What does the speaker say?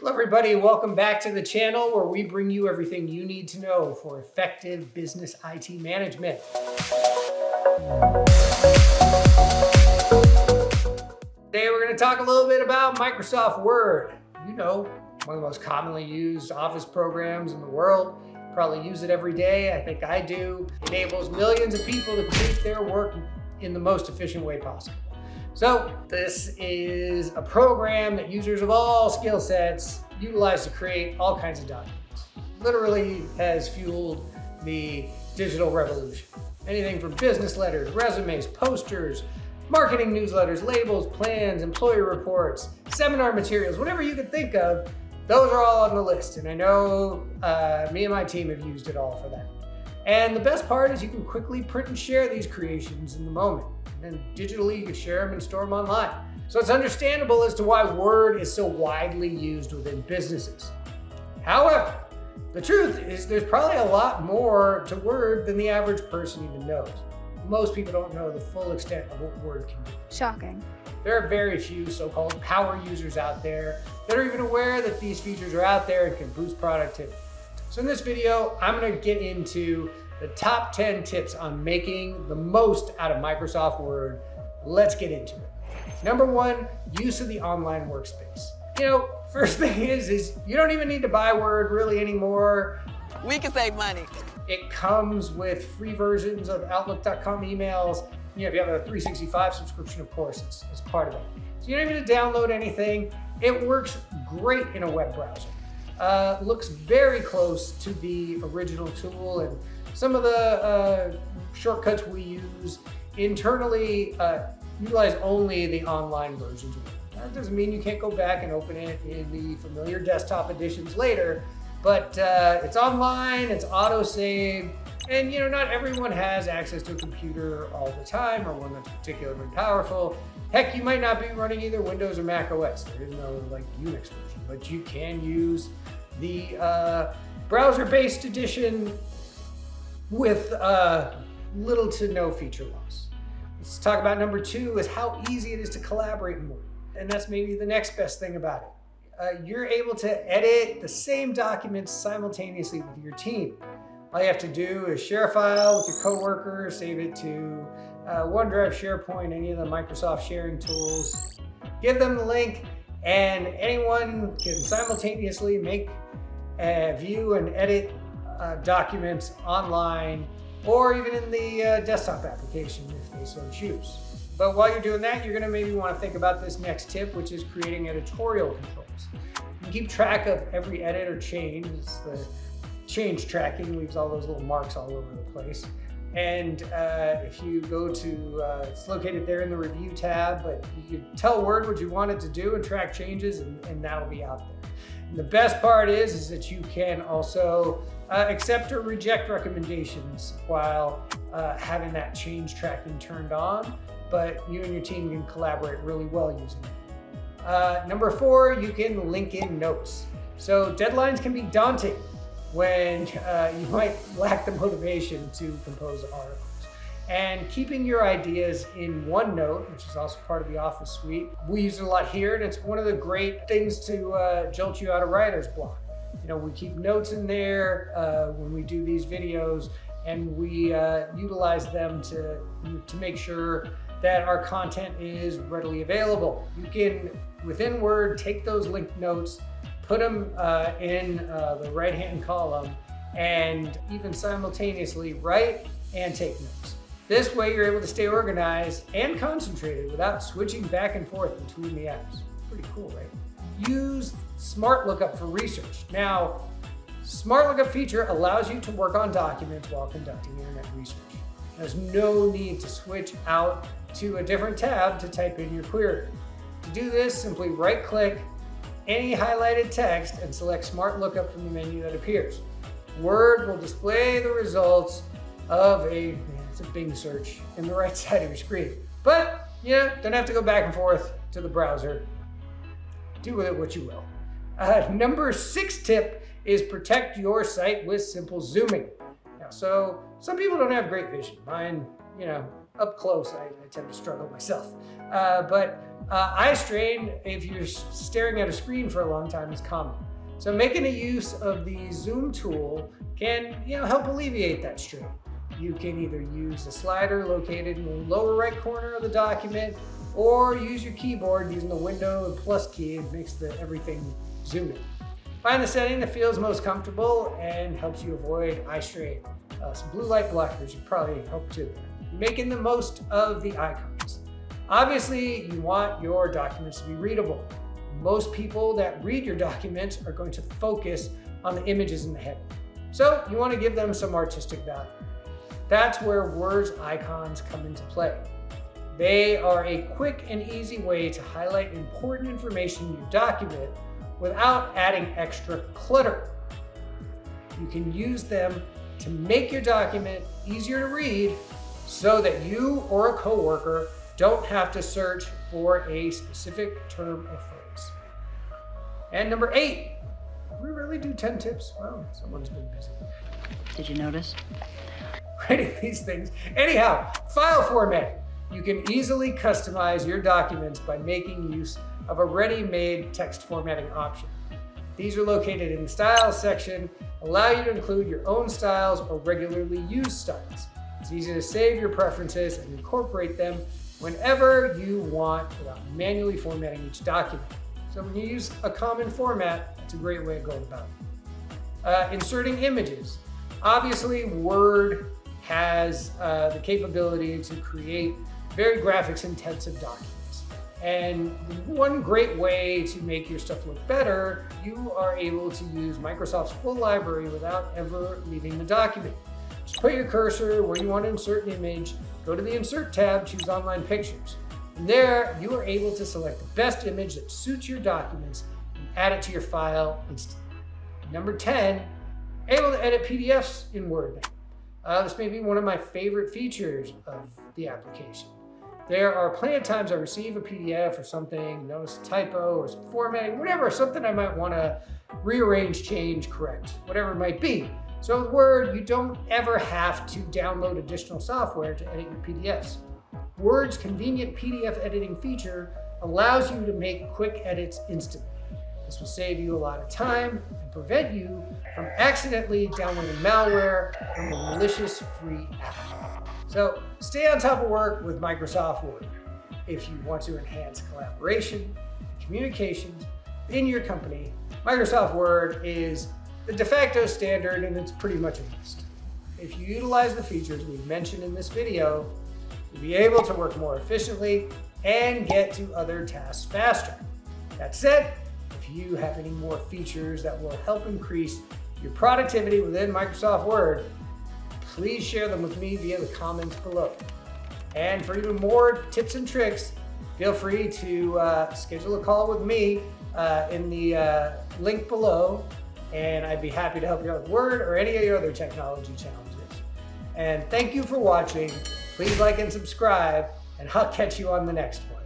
Hello everybody, welcome back to the channel where we bring you everything you need to know for effective business IT management. Today we're going to talk a little bit about Microsoft Word. You know, one of the most commonly used office programs in the world. Probably use it every day, I think I do. It enables millions of people to complete their work in the most efficient way possible. So this is a program that users of all skill sets utilize to create all kinds of documents. Literally has fueled the digital revolution. Anything from business letters, resumes, posters, marketing newsletters, labels, plans, employee reports, seminar materials, whatever you could think of, those are all on the list. And I know me and my team have used it all for that. And the best part is you can quickly print and share these creations in the moment. And digitally, you can share them and store them online. So it's understandable as to why Word is so widely used within businesses. However, the truth is there's probably a lot more to Word than the average person even knows. Most people don't know the full extent of what Word can do. Shocking. There are very few so-called power users out there that are even aware that these features are out there and can boost productivity. So in this video, I'm going to get into the top 10 tips on making the most out of Microsoft Word. Let's get into it. Number one, use of the online workspace. You know, first thing is you don't even need to buy Word really anymore. We can save money. It comes with free versions of Outlook.com emails. You know, if you have a 365 subscription, of course, it's part of it. So you don't even need to download anything. It works great in a web browser. Looks very close to the original tool, and some of the shortcuts we use internally utilize only the online versions of it. That doesn't mean you can't go back and open it in the familiar desktop editions later, but it's online, it's auto-saved, and you know, not everyone has access to a computer all the time or one that's particularly powerful. Heck, you might not be running either Windows or Mac OS. There is no like Unix version, but you can use the browser-based edition with little to no feature loss. Let's talk about number two is how easy it is to collaborate in Word. And that's maybe the next best thing about it. You're able to edit the same documents simultaneously with your team. All you have to do is share a file with your coworker, save it to OneDrive, SharePoint, any of the Microsoft sharing tools, give them the link, and anyone can simultaneously make, view and edit documents online or even in the desktop application if they so choose. But while you're doing that, you're going to maybe want to think about this next tip, which is creating editorial controls. You can keep track of every edit or change. It's the change tracking, leaves all those little marks all over the place. And if you go to, it's located there in the review tab, but you can tell Word what you want it to do and track changes, and that'll be out there. And the best part is that you can also accept or reject recommendations while having that change tracking turned on, but you and your team can collaborate really well using it. Number four, you can link in notes. So deadlines can be daunting when you might lack the motivation to compose articles. And keeping your ideas in OneNote, which is also part of the Office suite, we use it a lot here, and it's one of the great things to jolt you out of writer's block. You know, we keep notes in there when we do these videos, and we utilize them to make sure that our content is readily available. You can, within Word, take those linked notes, put them in the right-hand column, and even simultaneously write and take notes. This way you're able to stay organized and concentrated without switching back and forth between the apps. Pretty cool, right? Use Smart Lookup for research. Now, Smart Lookup feature allows you to work on documents while conducting internet research. There's no need to switch out to a different tab to type in your query. To do this, simply right-click any highlighted text and select Smart Lookup from the menu that appears. Word will display the results of it's a Bing search in the right side of your screen. But, you know, don't have to go back and forth to the browser. Do with it what you will. Number 6 tip is protect your site with simple zooming. Now, so some people don't have great vision. Mine, you know, Up close, I tend to struggle myself. But eye strain, if you're staring at a screen for a long time, is common. So making a use of the zoom tool can help alleviate that strain. You can either use the slider located in the lower right corner of the document, or use your keyboard using the window and plus key. It makes everything zoom in. Find the setting that feels most comfortable and helps you avoid eye strain. Some blue light blockers would probably help too. Making the most of the icons. Obviously, you want your documents to be readable. Most people that read your documents are going to focus on the images in the header. So you want to give them some artistic value. That's where Word's icons come into play. They are a quick and easy way to highlight important information in your document without adding extra clutter. You can use them to make your document easier to read so that you or a coworker don't have to search for a specific term or phrase. And number 8, we really do 10 tips. Wow, someone's been busy. Did you notice? Writing these things. Anyhow, file formatting. You can easily customize your documents by making use of a ready-made text formatting option. These are located in the Styles section, allow you to include your own styles or regularly used styles. It's easy to save your preferences and incorporate them whenever you want without manually formatting each document. So when you use a common format, it's a great way of going about it. Inserting images. Obviously, Word has the capability to create very graphics-intensive documents. And one great way to make your stuff look better, you are able to use Microsoft's full library without ever leaving the document. Just put your cursor where you want to insert an image, go to the Insert tab, choose Online Pictures. From there, you are able to select the best image that suits your documents and add it to your file instantly. Number 10, able to edit PDFs in Word now. This may be one of my favorite features of the application. There are plenty of times I receive a PDF or something, notice a typo or some formatting, whatever, something I might want to rearrange, change, correct, whatever it might be. So with Word, you don't ever have to download additional software to edit your PDFs. Word's convenient PDF editing feature allows you to make quick edits instantly. This will save you a lot of time and prevent you from accidentally downloading malware from a malicious free app. So stay on top of work with Microsoft Word. If you want to enhance collaboration, communications in your company, Microsoft Word is the de facto standard and it's pretty much a must. If you utilize the features we've mentioned in this video, you'll be able to work more efficiently and get to other tasks faster. That said, if you have any more features that will help increase your productivity within Microsoft Word, please share them with me via the comments below. And for even more tips and tricks, feel free to schedule a call with me in the link below, and I'd be happy to help you out with Word or any of your other technology challenges. And thank you for watching. Please like and subscribe, and I'll catch you on the next one.